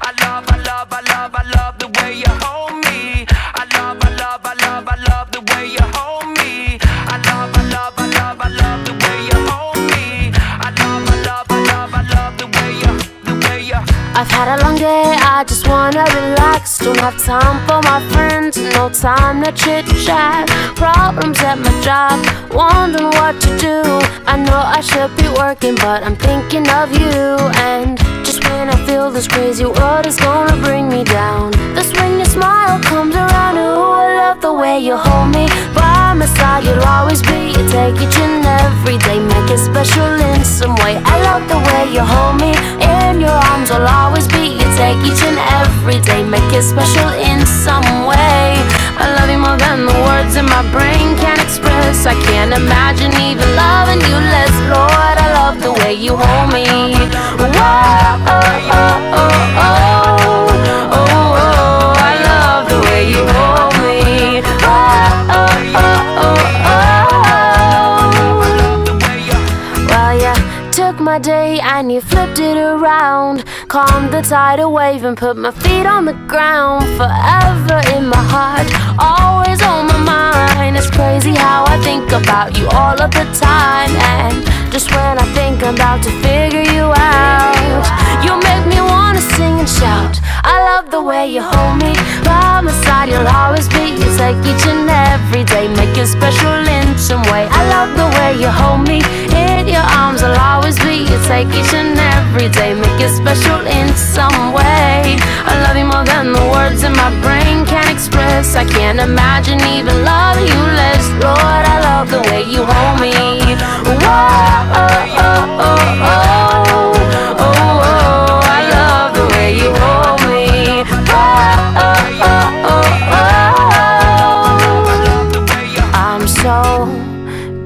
I love the way you hold me. I love the way you hold me. I love the way you hold me. I love the way you. I've had a long day, I just wanna relax. Don't have time for my friends, no time to chit chat. Problems at my job, wondering what to do. I know I should be working, but I'm thinking of you. And just when I feel this crazy world is gonna bring me down, that's when your smile comes around. Ooh, I love the way you hold me. By my side you'll always be. You take each and every day, make it special in some way. I love the way you hold me. In your arms I'll always be. You take each and every day, make it special in some way. I love you more than the words in my brain can express. I can't imagine even loving you less. Lord, I love the way you hold me. Whoa, oh, oh, oh, oh, oh, oh. I love the way you hold me. Oh, oh, oh, oh, oh. Well, yeah, took my day and you flipped it around, calmed the tidal wave and put my feet on the ground. Forever in my heart, always on my mind. It's crazy how I think about you all of the time. And just when I think I'm about to figure you out, you make me wanna sing and shout. I love the way you hold me. By my side you'll always be. You take each and every day, make it special in some way. I love the way you hold me. In your arms I'll always be. You take each and every day, make it special in some way. I love you more than the words in my brain can express. I can't imagine even loving you less. Lord, I love the way you hold me. Whoa, oh, oh, oh, oh, oh, oh. I love the way you hold me. Oh, oh, oh, oh, oh. I'm so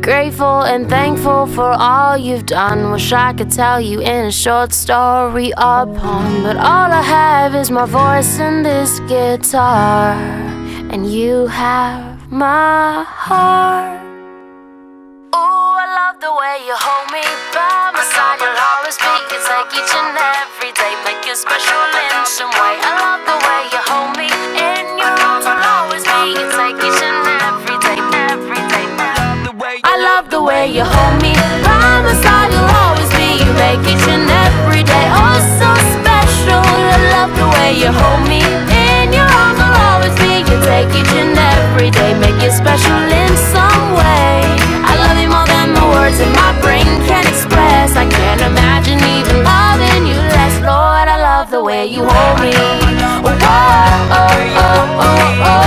grateful and thankful for all you've done. Wish I could tell you in a short story or poem, but all I have is my voice and this guitar, and you have my heart. Ooh, I love the way you hold me. By my side you'll always be. You take each and every day, make it special in some way. I love the way you hold me. In your arms I'll always be. You take each and every day, every day. I love the way you hold me. By my side you'll always be. You make each and every day oh so special. I love the way you hold me. In your arms I'll always be. You take each and every day, make it special in some way. I love you more than the words in my brain can express. I can't imagine even loving you less. Lord, I love the way you hold me. Oh, oh, oh, oh, oh.